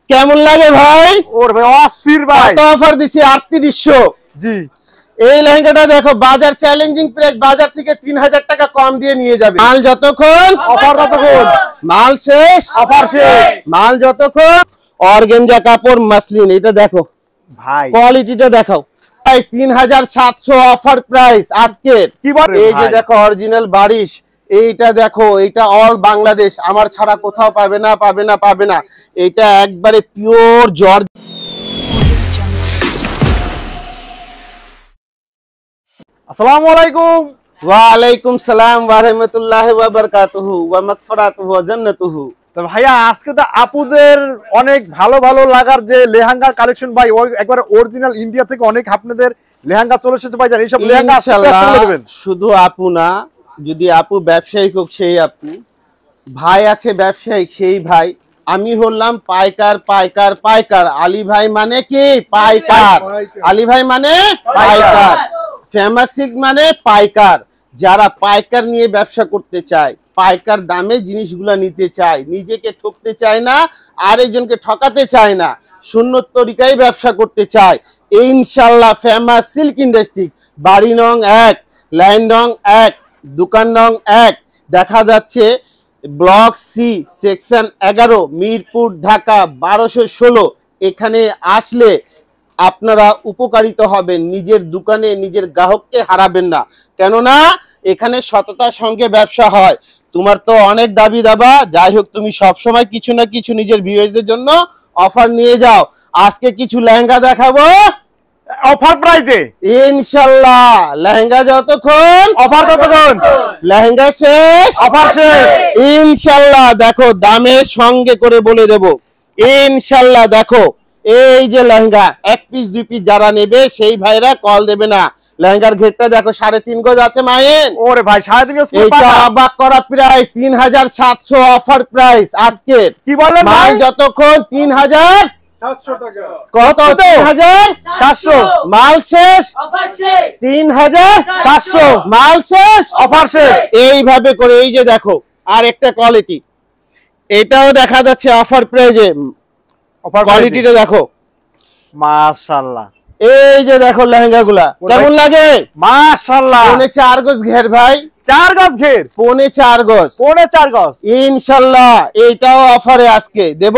কেমন লাগে ভাই? ওর ভাই অস্থির ভাই, কত অফার দিছি 3800। জি এই লেহেঙ্গাটা দেখো, বাজার চ্যালেঞ্জিং প্রাইস, বাজার থেকে 3000 টাকা কম দিয়ে নিয়ে যাবে। মাল যতক্ষণ অফার ততক্ষণ, মাল শেষ অফার শেষ। মাল যতক্ষণ। অর্গানজা কাপড় মাসলিন, এটা দেখো ভাই কোয়ালিটিটা দেখাও। 3700 অফার প্রাইস আজকে। কি বলে এই যে ভাই? দেখো অরিজিনাল বারিশ, এইটা দেখো, এটা অল বাংলাদেশ, আমার ছাড়া কোথাও পাবে না, পাবে না, পাবে না। এটা একবারে পিওর জর্জ। আসসালামু আলাইকুম। ওয়ালাইকুম সালাম ওয়া রাহমাতুল্লাহি ওয়া বারাকাতুহু ওয়া মাগফিরাতুহু ওয়া জান্নাতুহু। তো ভাইয়া আজকে তো আপুদের অনেক ভালো ভালো লাগার যে লেহেঙ্গার কালেকশন ভাই, ওই একবারে অরিজিনাল ইন্ডিয়া থেকে অনেক আপনাদের লেহেঙ্গা চলে এসেছে ভাই। জানেন এইসব লেহেঙ্গা ইনশাআল্লাহ শুধু আপু না, যদি আপু ব্যবসায়িক হোক সেই আপু, ভাই আছে ব্যবসায়িক সেই ভাই, আমি হলাম পাইকার পাইকার পাইকার। আলী ভাই মানে কি? পাইকার। আলী ভাই মানে পাইকার। ফেমাস সিল্ক মানে পাইকার। যারা পাইকার নিয়ে ব্যবসা করতে চায়, পাইকার দামে জিনিসগুলো নিতে চায়, নিজেকে ঠকতে চায় না, আরেকজনকে ঠকাতে চায় না, সুন্নত তরিকায় ব্যবসা করতে চায়, ইনশাআল্লাহ ফেমাস সিল্ক ইন্ডাস্ট্রি, বাড়ি নং 1, লাইন নং 1, দোকান নং 1, দেখা যাচ্ছে block C, section 11, Mirpur, Dhaka 1216। এখানে আসলে আপনারা উপকারিত হবেন, নিজের দোকানে নিজের গ্রাহককে হারাবেন না। কেননা এখানে সততার সঙ্গে ব্যবসা হয়। তোমার তো অনেক দাবি দাবা, যাই হোক তুমি সবসময় কিছু না কিছু নিজের ভিউয়ারদের জন্য অফার নিয়ে যাও। আজকে কিছু লেহেঙ্গা দেখাবো অফার প্রাইসে ইনশাআল্লাহ। লেহেঙ্গা যতক্ষণ অফার ততক্ষণ, লেহেঙ্গা শেষ অফার শেষ ইনশাআল্লাহ। দেখো দামের সঙ্গে করে বলে দেব ইনশাআল্লাহ। দেখো এই যে লেহেঙ্গা, 1 পিস 2 পিস যারা নেবে সেই ভাইরা কল দেবে না। লেহেঙ্গার ঘেরটা দেখো 3.5 গজ আছে মায়ের। ওরে ভাই 3.5 গজ এটা অবাক করা প্রাইস 3700 অফার প্রাইস আজকে। কি বলেন মাল ভাই? যতক্ষণ 3700 টাকা। কত? 3700 মাল শেষ অফার শেষ 3700 মাল শেষ অফার শেষ। এইভাবে করে এই যে দেখো আর একটা কোয়ালিটি, এটাও দেখা যাচ্ছে অফার প্রাইজে। অফার কোয়ালিটিটা দেখো মাশাআল্লাহ। এই যে দেখো লেহেঙ্গাগুলা কেমন লাগে মাশাআল্লাহ। 4.5 গজ ঘের ভাই, 4 গজ ঘের, 4.5 গজ, 4 গজ ইনশাআল্লাহ। এইটাও অফারে আজকে দেব।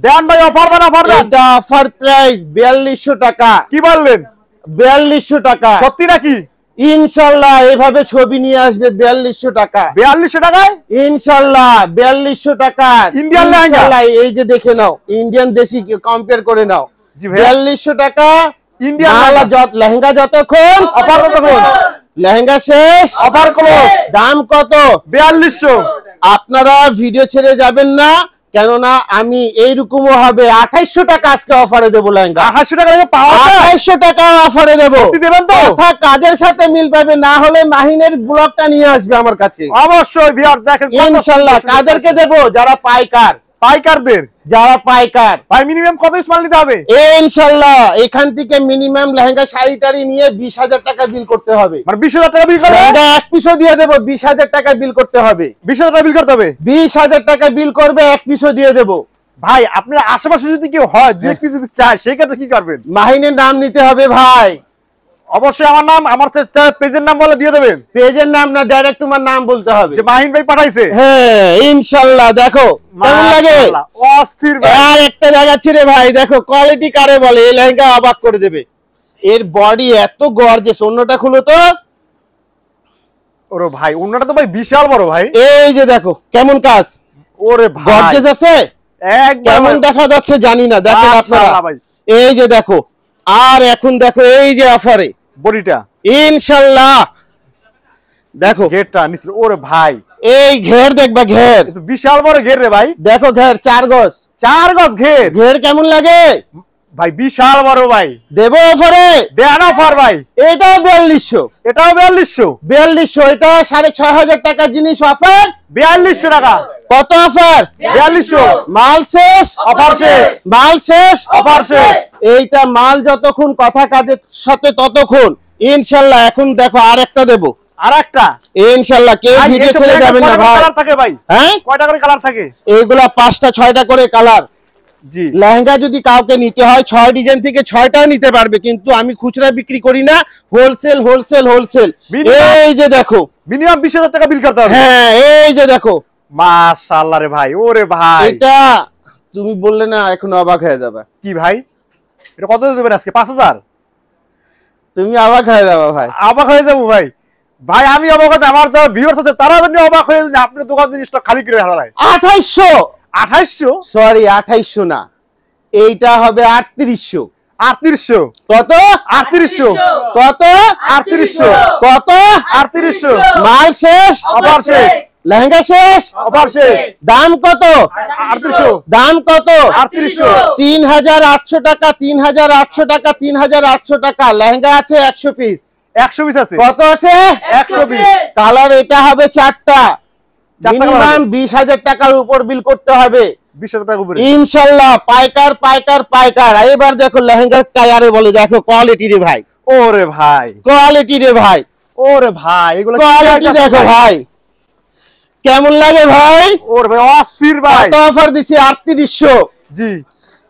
দেন ভাই, অফার দেন, অফার দেন। এটা অফার প্রাইস 4200 টাকা। কি বললেন? 4200 টাকা সত্যি নাকি? ইনশাআল্লাহ। এভাবে ছবি নিয়ে আসবে 4200 টাকা 4200 টাকায় ইনশাআল্লাহ। 4200 টাকা ইন্ডিয়ান লেহেঙ্গা। ইনশাআল্লাহ। এই যে দেখে নাও, ইন্ডিয়ান দেশি কম্পেয়ার করে নাও। জি ভাই। 4200 টাকা ইন্ডিয়ান লেহেঙ্গা যতক্ষণ অফার ততক্ষণ, লেহেঙ্গা শেষ অফার ক্লোজ। দাম কত? 4200। আপনারা ভিডিও ছেড়ে যাবেন না, কেননা আমি এইরকমও হবে 2800 টাকা আজকে অফারে দেবো লেহেঙ্গা। 2800 টাকা থেকে পাওয়া যায়? 2800 টাকা অফারে দেবো। সত্যি দেবেন তো? কথা কাজের সাথে মিল পাবে, না হলে মাহিনের ব্লগটা নিয়ে আসবে আমার কাছে অবশ্যই ভিউয়ার দেখেন ইনশাআল্লাহ। কাদেরকে দেবো? যারা পাইকার, পাইকারদের। যারা পাইকার ভাই মিনিমাম কত পিস মাল নিতে হবে? ইনশাআল্লাহ এখান থেকে মিনিমাম লেহেঙ্গা শাড়ি টাড়ি নিয়ে 20000 টাকা বিল করতে হবে। মানে 20000 টাকা বিল করবে? লেহেঙ্গা এক পিসও দিয়ে দেবো, 20000 টাকা বিল করতে হবে। 20000 টাকা বিল করতে হবে? 20000 টাকা বিল করবে, এক পিসও দিয়ে দেবো। ভাই আপনার আশেপাশে যদি কেউ হয় দুই পিস যদি চায় সেই ক্ষেত্রে কি করবেন? মাহিনের নাম নিতে হবে ভাই। অবশ্যই আমার নাম, আমার পেজের নাম বলে দিয়ে দেবেন। পেজের নাম না, ডাইরেক্ট তোমার নাম বলতে হবে যে মাহিন ভাই পাঠাইছে। হ্যাঁ ইনশাআল্লাহ। দেখো কেমন লাগে, মাশাআল্লাহ, অস্থির ভাই। আর একটা দেখাচ্ছি রে ভাই, দেখো কোয়ালিটি কারে বলে। এই লেহেঙ্গা অবাক করে দেবে, এর বডি এত গর্জিয়াস। অন্যটা খুলো তো। ওরে ভাই অন্যটা তো ভাই বিশাল বড় ভাই। এই যে দেখো কেমন কাজ, ওরে ভাই গর্জিয়াস আছে। কেমন দেখা যাচ্ছে জানি না, দেখেন আপনারা। মাশাআল্লাহ ভাই। এই যে দেখো, আর এখন দেখো এই যে অফারে বডিটা ইনশাআল্লাহ। দেখো গেটটা নিচে, ওরে ভাই এই ঘের দেখবা, ঘের এ তো বিশাল বড় ঘের রে ভাই। দেখো, ঘের 4 গজ। 4 গজ ঘের ঘের কেমন লাগে ভাই, বিশাল বড় ভাই। দেবো অফারে। দেন অফার ভাই। এটাও 4200। এটাও 4200। 4200। এটা 6500 টাকার জিনিস অফার 4200 টাকা। কত অফার? 4200। মাল শেষ অফার শেষ। মাল শেষ অফার শেষ। এইটা মাল যতক্ষণ কথা কাজের সাথে ততক্ষণ ইনশাআল্লাহ। এখন দেখো আর একটা দেবো, আরেকটা ইনশাআল্লাহ। কেউ ভিডিও ছেড়ে যাবেন না ভাই। কালার থাকে ভাই? হ্যাঁ কয়টা করে কালার থাকে? এইগুলা 5টা 6টা করে কালার। জি। লেহেঙ্গা যদি কাউকে নিতে হয় 6 ডিজাইন থেকে 6টাও নিতে পারবে, কিন্তু আমি খুচরা বিক্রি করি না, হোলসেল হোলসেল হোলসেল। এই যে দেখো, মিনিমাম 20,000 টাকা বিল করতে হবে। হ্যাঁ এই যে দেখো, মাশাআল্লাহ রে ভাই, ওরে ভাই এটা তুমি বললে না এখন অবাক হয়ে যাবে। কি ভাই, এটা কত দেবেন আজকে? 5,000? তুমি অবাক হয়ে যাবে ভাই। অবাক হয়ে যাবো ভাই। ভাই আমি অবাক হতে, আমার যারা ভিউয়ার্স আছে তারা যদি অবাক হয়ে যায় আপনার দোকান জিনিসটা খালি করে হারায়। 2800, 2800? সরি 2800 না, এইটা হবে 3800। 3800? কত? 3800? কত? 3800? কত? 3800? মাল শেষ, অফার শেষ, লেহেঙ্গা শেষ, অফার শেষ। দাম কত? 3800? দাম কত? 3800? 3800 টাকা, 3800 টাকা, 3800 টাকা। লেহেঙ্গা আছে 100 পিস। 100 পিস আছে? কত আছে? 100 পিস। কালার এটা হবে 4টা, মিনিমাম 20,000 টাকার উপর বিল করতে হবে 20,000 টাকা উপরে ইনশাআল্লাহ। পাইকার পাইকার পাইকার। এবার দেখো লেহেঙ্গা কায়ারে বলে, দেখো কোয়ালিটি রে ভাই, ওরে ভাই, কোয়ালিটি রে ভাই, ওরে ভাই, এগুলো কোয়ালিটি দেখো ভাই, কেমন লাগে ভাই? ওরে ভাই অস্থির ভাই। কত অফার দিছি? 3800। জি।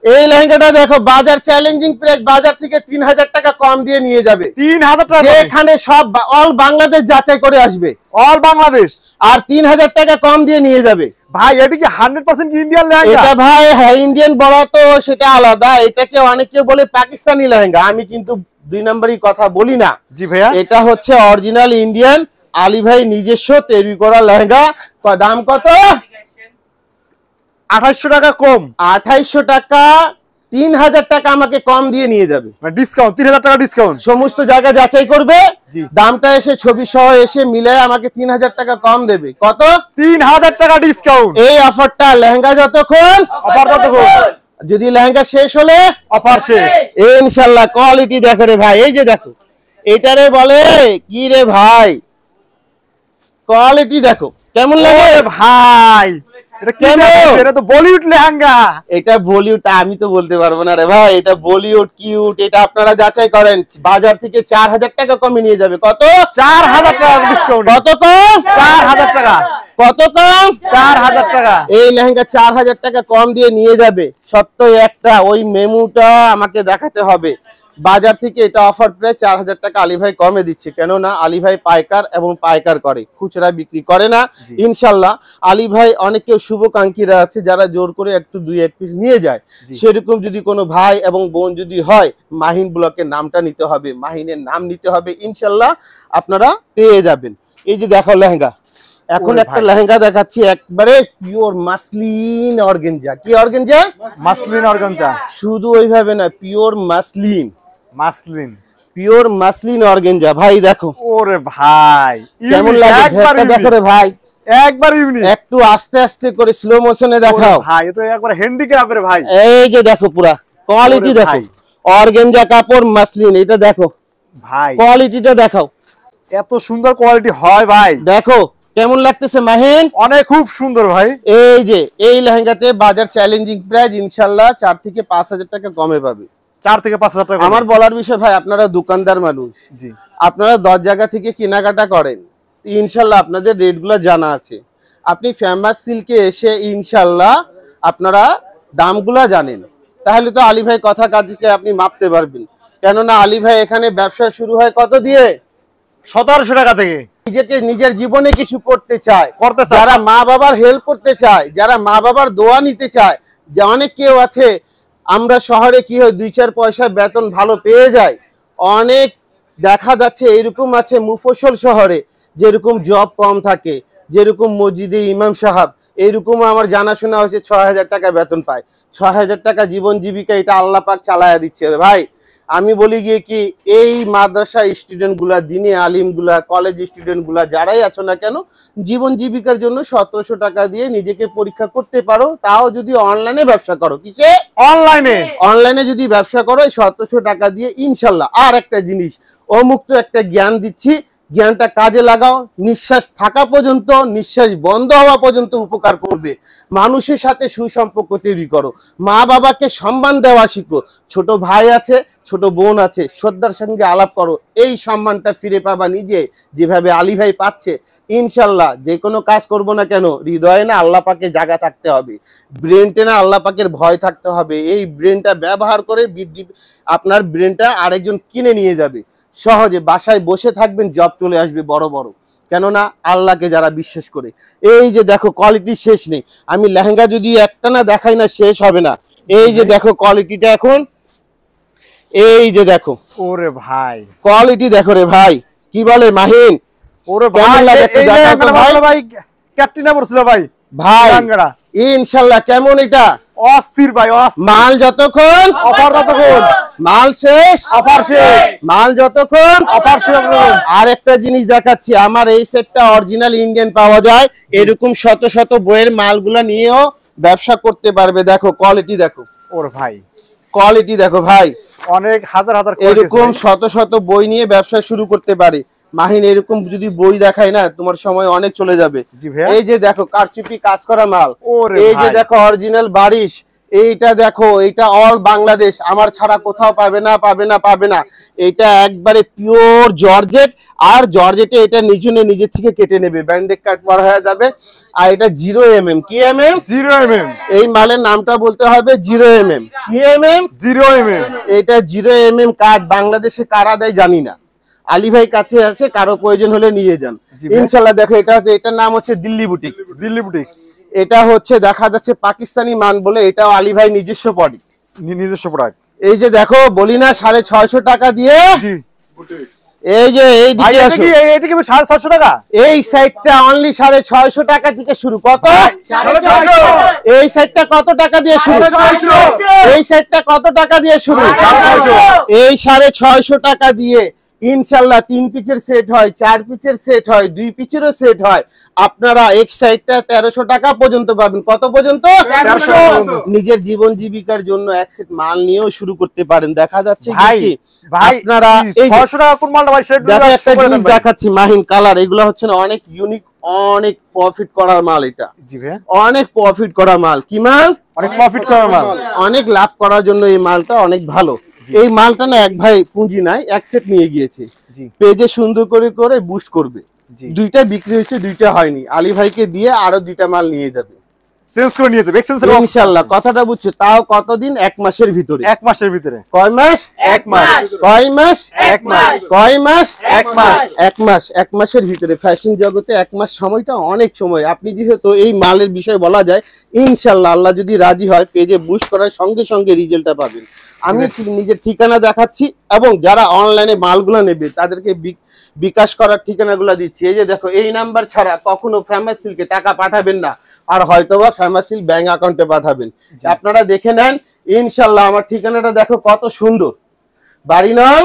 এই লেহেঙ্গাটা দেখো, বাজার চ্যালেঞ্জিং প্রাইস, বাজার থেকে 3000 টাকা কম দিয়ে নিয়ে যাবে। 3000 টাকা? যেখানে সব অল বাংলাদেশ যাচাই করে আসবে, অল বাংলাদেশ, আর 3000 টাকা কম দিয়ে নিয়ে যাবে। ভাই এটা কি 100% কি ইন্ডিয়ান লেহেঙ্গা? এটা ভাই হ্যাঁ ইন্ডিয়ান বলা তো সেটা আলাদা, এটাকে অনেকে বলে পাকিস্তানি লেহেঙ্গা, আমি কিন্তু 2 নম্বরই কথা বলি না। জি ভাইয়া। এটা হচ্ছে অরিজিনাল ইন্ডিয়ান, আলী ভাই নিজস্ব তৈরি করা লেহেঙ্গা। দাম কত? 2800 টাকা কম? 2800 টাকা, 3000 টাকা আমাকে কম দিয়ে নিয়ে যাবে। মানে ডিসকাউন্ট, 3000 টাকা ডিসকাউন্ট। সমস্ত জায়গা যাচাই করবে, জি। দামটা এসে ছবি সহ এসে মিলে আমাকে 3000 টাকা কম দেবে। কত? 3000 টাকা ডিসকাউন্ট। এই অফারটা লেহেঙ্গা যতক্ষণ, অফার কতক্ষণ? যদি লেহেঙ্গা শেষ হলে অফার শেষ। ইনশাআল্লাহ। কোয়ালিটি দেখো রে ভাই, এই যে দেখো, এটারে বলে কি রে ভাই, কোয়ালিটি দেখো কেমন লাগে ভাই। এটা কি লেহেঙ্গা? এটা তো বলিউড লেহেঙ্গা। এটা বলিউড, আমি তো বলতে পারবো না রে ভাই, এটা বলিউড কিউট। এটা আপনারা যাচাই করেন, বাজার থেকে 4000 টাকা কমে নিয়ে যাবে। কত? 4000 টাকা ডিসকাউন্ট। কত কম? 4000 টাকা। কত কম? 4000 টাকা। এই লেহেঙ্গা 4000 টাকা কম দিয়ে নিয়ে যাবে। সত্য একটা, ওই মেমুটা আমাকে দেখাতে হবে। বাজার থেকে এটা অফার প্রায় 4000 টাকা আলী ভাই কমে দিচ্ছে, কেননা আলী ভাই পাইকার এবং পাইকার করে, খুচরা বিক্রি করে না। ইনশাল্লাহ আলী ভাই অনেকে শুভকাঙ্ক্ষীরা আছে যারা জোর করে একটু 2-1 পিস নিয়ে যায়। সেরকম যদি কোনো ভাই এবং বোন যদি হয়, মাহিন ব্লকের নামটা নিতে হবে, মাহিনের নাম নিতে হবে, ইনশাল্লাহ আপনারা পেয়ে যাবেন। এই যে দেখো লেহেঙ্গা, এখন একটা লেহেঙ্গা দেখাচ্ছি, একবারে পিওর মাসলিন অর্গানজা। কি অর্গানজা? Muslin organza. শুধু ওইভাবে না, pure muslin, muslin, pure muslin organza. ভাই দেখো, ওরে ভাই কেমন লাগে ঘেরটা দেখো রে ভাই, একবার ইউনিক। একটু আস্তে আস্তে করে স্লো মোশনে দেখাও ভাই, এটা একবার হ্যান্ডিক্যাপ রে ভাই। এই যে দেখো, পুরা কোয়ালিটি দেখো, অর্গানজা কাপড় মাসলিন, এটা দেখো ভাই, কোয়ালিটিটা দেখাও, এত সুন্দর কোয়ালিটি হয় ভাই। দেখো কেমন লাগতেছে মাহিন? অনেক খুব সুন্দর ভাই। এই যে এই লেহেঙ্গাতে বাজার চ্যালেঞ্জিং প্রাইস ইনশাআল্লাহ 4 থেকে 5000 টাকা কমে পাবে। 4 থেকে 5000 টাকা। আমার বলার বিষয় ভাই, আপনারা দোকানদার মানুষ, জি, আপনারা 10 জায়গা থেকে কেনাকাটা করেন, ইনশাআল্লাহ আপনাদের রেটগুলো জানা আছে। আপনি ফেমাস সিল্কে এসে ইনশাআল্লাহ আপনারা দামগুলা জানেন, তাহলে তো আলী ভাই কথা কাজকে আপনি মাপতে পারবেন। কেননা আলী ভাই এখানে ব্যবসা শুরু হয় কত দিয়ে? 1700 টাকা থেকে। নিজেকে নিজের জীবনে কিছু করতে চায়, যারা মা বাবার হেল্প করতে চায়, যারা মা বাবার দোয়া নিতে চায়, যে অনেক কেউ আছে, আমরা শহরে কি হয় 2-4 পয়সা বেতন ভালো পেয়ে যায়, অনেক দেখা যাচ্ছে এরকম আছে মুফস্বল শহরে, যেরকম জব কম থাকে, যেরকম মসজিদে ইমাম সাহেব, এইরকম আমার জানাশোনা হয়েছে 6000 টাকা বেতন পায়। 6000 টাকা জীবন জীবিকা, এটা আল্লাহ পাক চালায়া দিচ্ছে রে ভাই। আমি বলি গিয়ে কি, এই মাদ্রাসা স্টুডেন্ট গুলা, দিনে আলিম গুলা, কলেজ স্টুডেন্ট গুলা যারাই আছো না কেন, জীবন জীবিকার জন্য 1700 টাকা দিয়ে নিজেকে পরীক্ষা করতে পারো, তাও যদি অনলাইনে ব্যবসা করো। কিসে? অনলাইনে। অনলাইনে যদি ব্যবসা করো 1700 টাকা দিয়ে ইনশাল্লাহ। আর একটা জিনিস, অমুক্ত একটা জ্ঞান দিচ্ছি, জ্ঞানটা কাজে লাগাও, নিঃশ্বাস থাকা পর্যন্ত, নিঃশ্বাস বন্ধ হওয়া পর্যন্ত উপকার করবে। মানুষের সাথে সুসম্পর্ক তৈরি করো, মা বাবাকে সম্মান দেওয়া শিখো। ছোট ভাই আছে, ছোট বোন আছে, শ্রদ্ধার সঙ্গে আলাপ করো, এই সম্মানটা ফিরে পাবা নিজে, যেভাবে আলী ভাই পাচ্ছে। ইনশাল্লাহ যে কোনো কাজ করব না কেন, হৃদয়ে না আল্লাহ পাকে জায়গা থাকতে হবে, ব্রেনটে না আল্লাহ পাকের ভয় থাকতে হবে। এই ব্রেনটা ব্যবহার করে আপনার ব্রেনটা আরেকজন কিনে নিয়ে যাবে। সহজে বাসায় বসে থাকবেন, জব চলে আসবে বড় বড়। কেননা আল্লাহকে যারা বিশ্বাস করে। এই যে দেখো কোয়ালিটি শেষ নেই, আমি লেহেঙ্গা যদি একটা না দেখাই না শেষ হবে না। এই যে দেখো কোয়ালিটিটা এখন, এই যে দেখো, ওরে ভাই কোয়ালিটি দেখো রে ভাই, কি বলে মাহিন, ওরে কেমন ভাই লাগে একটু এই যে দেখাও তো ম্যাডাম ভাই। আসলে ভাই ক্যাপ্টেনা পড়ছিল ভাই ভাই লেহেঙ্গাটা। ইনশাল্লাহ কেমন এটা অস্থির ভাই অস্থির। মাল যতক্ষণ অফার ততক্ষণ, মাল শেষ, অফার শেষ, মাল যতক্ষণ অফার শেষ। আর একটা জিনিস দেখাচ্ছি, আমার এই সেটটা অরিজিনাল ইন্ডিয়ান পাওয়া যায়, এরকম শত শত বইয়ের মালগুলা নিয়েও ব্যবসা করতে পারবে। দেখো কোয়ালিটি দেখো, ওরে ভাই কোয়ালিটি দেখো ভাই, অনেক হাজার হাজার এরকম শত শত বই নিয়ে ব্যবসা শুরু করতে পারে। মাহিন এরকম যদি বই দেখায় না, তোমার সময় অনেক চলে যাবে। জি ভাইয়া। এই যে দেখো কারচুপি কাজ করা মাল, ওরে এই যে ভাই। দেখো অরিজিনাল বারিশ, এইটা দেখো, এটা অল বাংলাদেশ, আমার ছাড়া কোথাও পাবে না, পাবে না, পাবে না। এটা একবারে পিওর জর্জেট, আর জর্জেটে এটা নিজের থেকে কেটে নেবে, ব্যান্ডেড কাট করা হয়ে যাবে। আর এটা 0mm, কি mm? 0mm, এই মালের নামটা বলতে হবে 0mm, কি mm? 0mm। এটা 0mm কাজ বাংলাদেশে কারা দেয় জানি না, আলী ভাই কাছে আছে, কারো প্রয়োজন হলে নিয়ে যান জি ভাই। ইনশাল্লাহ। দেখো এটা হচ্ছে, এটার নাম হচ্ছে দিল্লি বুটিক্স। দিল্লি বুটিক্স এটা হচ্ছে দেখা যাচ্ছে পাকিস্তানি মান বলে, এটাও আলী ভাই নিজস্ব প্রোডাক্ট। নিজস্ব প্রোডাক্ট। এই যে দেখো বলি না 650 টাকা দিয়ে, জি এই যে এই ভাই দিকে এটা আসো, কি এটা কি 650 টাকা? এই সাইডটা অনলি 650 টাকা থেকে শুরু। কত? 650। এই সাইডটা কত টাকা দিয়ে শুরু? 650। এই সাইডটা কত টাকা দিয়ে শুরু? 650। এই 650 টাকা দিয়ে ইনশাল্লাহ 3 পিচের সেট হয়, 4 পিচের সেট হয়, 2 পিচেরও সেট হয়। আপনারা এক সাইডটা 1300 টাকা পর্যন্ত পাবেন। কত পর্যন্ত? 1300 পর্যন্ত। নিজের জীবন জীবিকার জন্য এক সেট মাল নিয়েও শুরু করতে পারেন। দেখা যাচ্ছে ভাই কি ভাই আপনারা এই যে 600 টাকা কোন মালটা ভাই সেটা দেখো একটা জিনিস দেখাচ্ছি মাহিন কালার, এগুলো হচ্ছে না অনেক ইউনিক, অনেক প্রফিট করার মাল। এটা জি ভাই অনেক প্রফিট করা মাল। কি মাল? অনেক প্রফিট করার মাল। অনেক লাভ করার জন্য এই মালটা অনেক ভালো। এই মালটা না এক ভাই পুঁজি নাই, এক সেট নিয়ে গিয়েছে, জি পেজে সুন্দর করে করে বুস্ট করবে। জি 2টা বিক্রি হয়েছে, 2টা হয়নি, আলী ভাইকে দিয়ে আরো 2টা মাল নিয়ে যাবে চেঞ্জ করে নিয়েছে এক্সচেঞ্জের ইনশাআল্লাহ। কথাটা বুঝছো? তাও কতদিন? 1 মাসের ভিতরে। 1 মাসের ভিতরে। কয় মাস? 1 মাস। কয় মাস? 1 মাস। কয় মাস? 1 মাস। 1 মাস। 1 মাসের ভিতরে। ফ্যাশন জগতে 1 মাস সময়টা অনেক সময়। আপনি যেহেতু এই মালের বিষয়ে বলা যায়, ইনশাআল্লাহ আল্লাহ যদি রাজি হয়, পেজে বুস্ট করার সঙ্গে সঙ্গে রিজাল্টটা পাবেন। আমি নিজের ঠিকানা দেখাচ্ছি, এবং যারা অনলাইনে মালগুলো নেবে তাদেরকে বিকাশ করার ঠিকানাগুলো দিচ্ছি। এই যে দেখো, এই নাম্বার ছাড়া কখনো ফেমাস সিল্কে টাকা পাঠাবেন না, আর হয়তোবা ফেমাস সিল্ক ব্যাংক অ্যাকাউন্টে পাঠাবেন। আপনারা দেখে নেন ইনশাআল্লাহ। আমার ঠিকানাটা দেখো কত সুন্দর, বাড়ি নং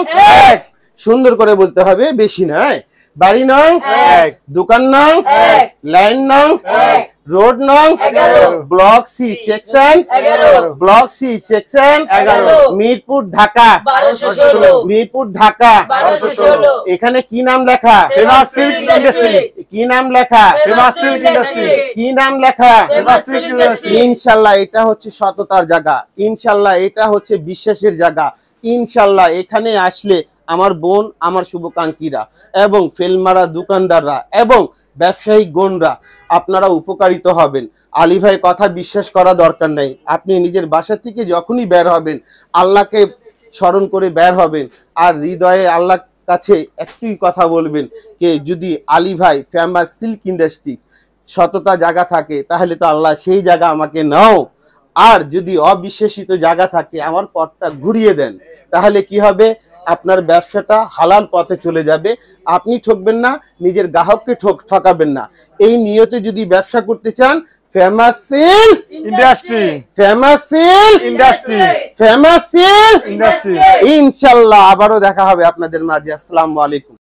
1, সুন্দর করে বলতে হবে, বেশি নয়। বাড়ি নং 1, দোকান নং 1, লাইন নং 1, রোড নং 11, block C section 11, block C section 11, Mirpur Dhaka 1216, Mirpur Dhaka 1216। এখানে কি নাম লেখা? Famous silk industry. কি নাম লেখা? Famous silk industry. কি নাম লেখা? Famous silk industry. ইনশাআল্লাহ এটা হচ্ছে সততার জায়গা, ইনশাআল্লাহ এটা হচ্ছে বিশ্বাসের জায়গা। ইনশাআল্লাহ এখানে আসলে আমার বোন, আমার শুভাকাঙ্ক্ষীরা এবং ফেলমারা দোকানদাররা এবং ব্যবসায়ী গণরা আপনারা উপকারিত হবেন। আলী ভাই কথা বিশ্বাস করা দরকার নাই। আপনি নিজের বাসা থেকে যখনই বের হবেন, আল্লাহকে স্মরণ করে বের হবেন, আর হৃদয়ে আল্লাহর কাছে একটি কথা বলবেন যে যদি আলী ভাই ফেমাস সিল্ক ইন্ডাস্ট্রি সততা জায়গা থাকে, তাহলে তো আল্লাহ সেই জায়গা আমাকে নাও। আর যদি অবিশ্বাসিত জায়গা থাকে, আমার পথটা ঘুরিয়ে দেন, তাহলে কি হবে? আপনার ব্যবসাটা হালাল পথে চলে যাবে। আপনি ঠকবেন না, নিজের গ্রাহককে ঠকাবেন না। এই নিয়তে যদি ব্যবসা করতে চান, famous silk industry, famous silk industry, famous silk industry. ইনশাআল্লাহ আবারও দেখা হবে আপনাদের মাঝে। আসসালামু আলাইকুম।